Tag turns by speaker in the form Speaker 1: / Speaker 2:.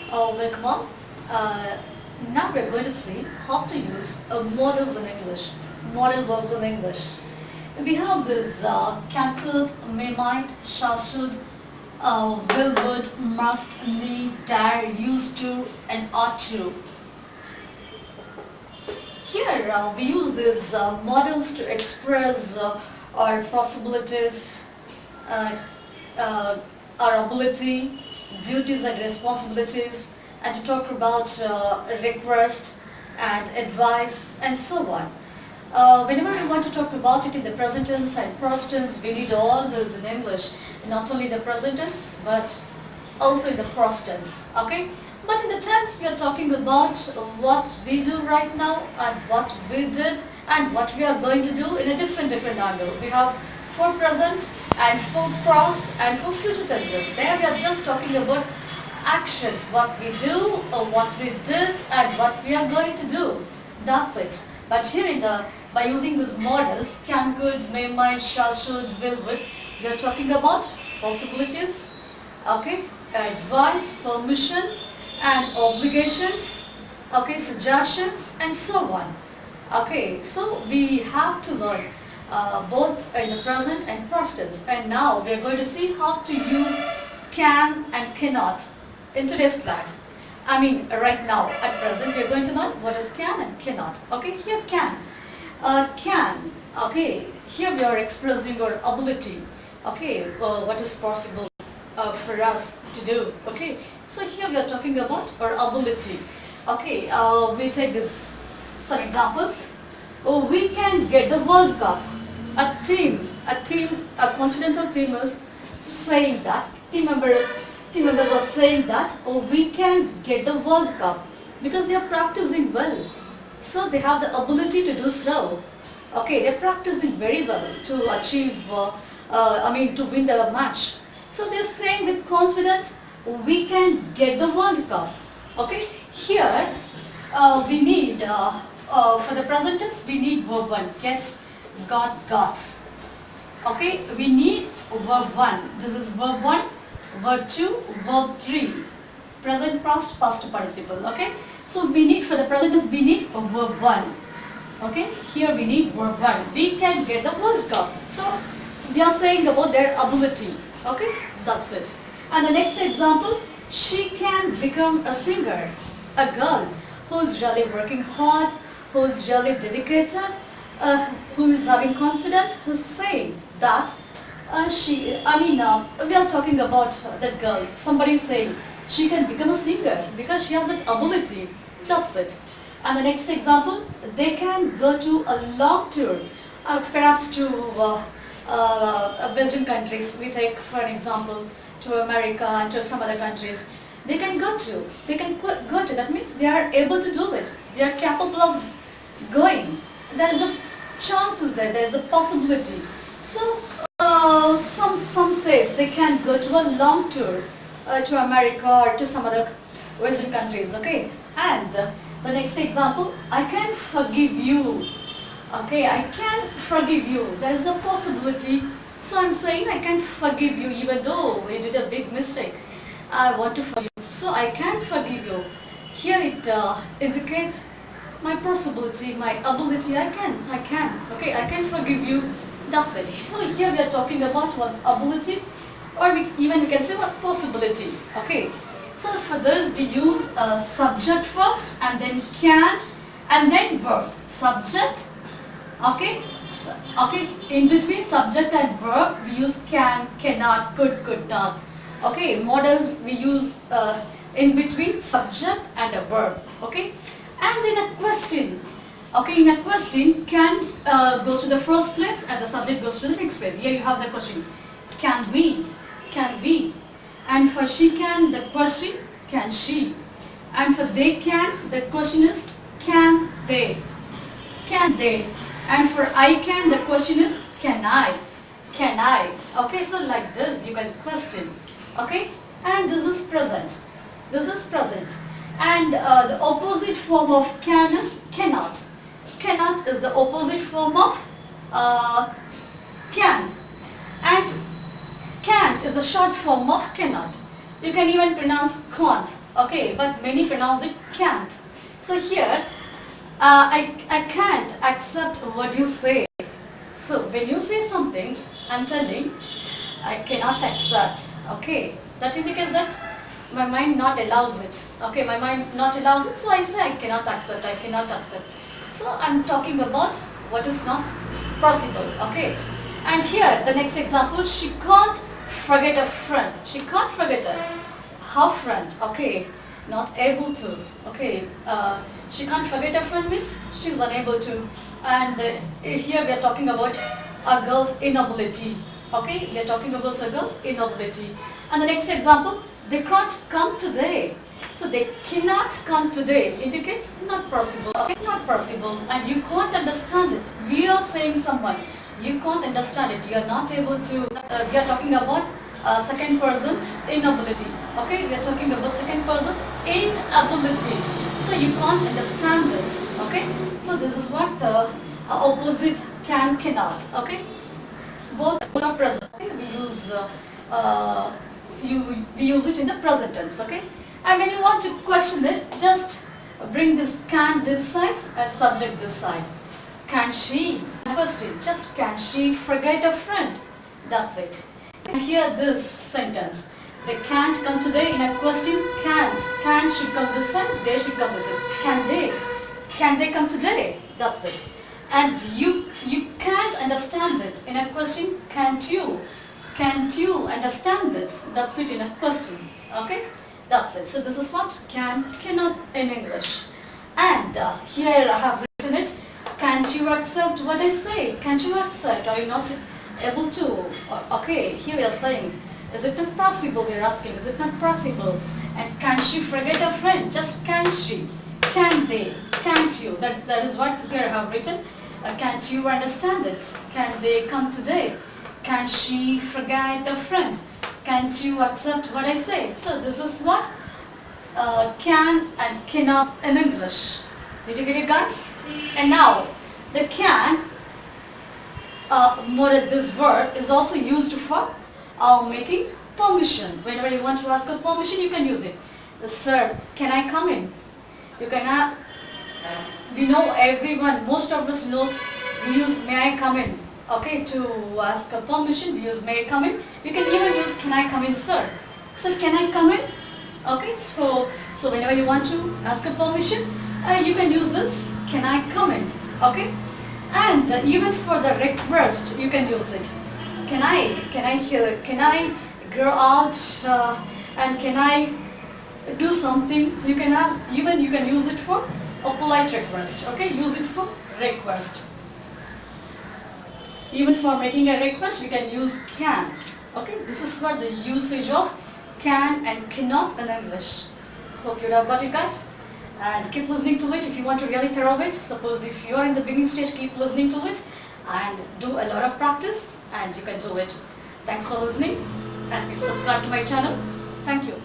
Speaker 1: Welcome all. Uh, Now we're going to see how to use modals in English, modal verbs in English. We have this can, could, may, might, shall, should, will, would, must, need, dare, used to, and ought to. Here we use these models to express our possibilities, uh, our ability, duties and responsibilities, and to talk about request and advice and so on. Whenever we want to talk about it in the present tense and past tense, we need all this in English, not only the present tense but also in the past tense. Okay? But in the tense, we are talking about what we do right now and what we did and what we are going to do in a different angle. We have for present and for past and for future tenses. There we are just talking about actions, what we do or what we did and what we are going to do. That's it. But here by using these models, can, could, may, might, shall, should, will, would, we are talking about possibilities, okay, advice, permission, and obligations, okay, suggestions, and so on. Okay, so we have to learn both in the present and past tense. And now we are going to see how to use can and cannot in today's class. I mean, right now, at present, we are going to learn what is can and cannot. Okay, here can. Can, okay, here we are expressing our ability, okay, what is possible for us to do, okay. So here we are talking about our ability, okay. We take some examples. We can get the World Cup. A confidential team is saying that, team members are saying that, we can get the World Cup because they are practicing well. So they have the ability to do so. Okay, they are practicing very well to achieve, to win the match. So they are saying with confidence, we can get the World Cup. Okay, here we need, for the present tense, we need verb 1, get, got. Okay, we need verb 1. This is verb 1, verb 2, verb 3. Present, past, past participle. Okay, so we need, for the present tense, we need verb 1. Okay, here we need verb 1. We can get the World Cup. So they are saying about their ability. Okay, that's it. And the next example, she can become a singer. A girl who is really working hard, who is really dedicated, who is having confidence, who is saying that we are talking about that girl. Somebody is saying she can become a singer because she has that ability. That's it. And the next example, they can go to a long tour, perhaps to Western countries. We take, for an example, to America and to some other countries. They can go to. That means they are able to do it. They are capable of going. There is a chances there. There is a possibility. So some says they can go to a long tour to America or to some other Western countries. Okay. And the next example, I can forgive you. Okay, I can forgive you. There is a possibility. So I'm saying I can forgive you even though you did a big mistake. I want to forgive you. So I can forgive you. Here it indicates my possibility, my ability. I can. Okay, I can forgive you. That's it. So here we are talking about one's ability, or we can say what possibility. Okay. So for this we use subject first and then can and then verb. Subject, okay, in between subject and verb we use can, cannot, could not. Okay, models we use in between subject and a verb. Okay, and in a question, okay, in a question can goes to the first place and the subject goes to the next place. Here you have the question, can we, and for she can, the question, can she, and for they can, the question is can they, and for I can, the question is can I. Okay, so like this you can question. Okay, and this is present, and the opposite form of can is cannot. Is the opposite form of can, and can't is the short form of cannot. You can even pronounce can't. okay, but many pronounce it can't. So here, I can't accept what you say. So when you say something, I'm telling, I cannot accept, okay. That indicates that my mind not allows it, okay. My mind not allows it, so I say I cannot accept, I cannot accept. So I'm talking about what is not possible, okay. And here, the next example, she can't forget a friend. She can't forget her friend, okay. Not able to, okay. She can't forget a friend means she's unable to. And here we are talking about a girl's inability, okay. We are talking about a girl's inability. And the next example, they can't come today. So they cannot come today indicates not possible, okay, not possible, and you can't understand it. We are saying someone, you can't understand it, you are not able to, we are talking about second person's inability, okay, we are talking about second person's inability. So you can't understand it, okay. So this is what opposite can, cannot, okay. Both are present, okay? We use we use it in the present tense, okay. And when you want to question it, just bring this can this side and subject this side. Can she, question, just can she forget a friend? That's it. And here this sentence, they can't come today in a question, can't. Can should come this side, they should come this side. Can they come today? That's it. And you can't understand it in a question, can't you? Can't you understand it? That's it in a question, okay? That's it. So this is what can, cannot in English. And here I have written it, can't you accept what I say? Can't you accept? Are you not able to? Okay, here we are saying, is it not possible? We are asking, is it not possible? And can she forget a friend? Just can she? Can they? Can't you? That is what here I have written. Can't you understand it? Can they come today? Can she forget a friend? Can't you accept what I say? So this is what can and cannot in English. Did you get it, guys? And now the can, this verb is also used for making permission. Whenever you want to ask a permission, you can use it. Sir, can I come in? You can. We know everyone, most of us knows we use may I come in. Okay, to ask a permission, we use may I come in. You can even use can I come in, sir. Sir, can I come in? Okay, so whenever you want to ask a permission, you can use this can I come in. Okay, and even for the request, you can use it. Can I go out and can I do something? You can ask. Even you can use it for a polite request. Okay, use it for request. Even for making a request, we can use can. Okay, this is what the usage of can and cannot in English. Hope you have got it, guys. And keep listening to it if you want to really thorough it. Suppose if you are in the beginning stage, keep listening to it and do a lot of practice and you can do it. Thanks for listening and please subscribe to my channel. Thank you.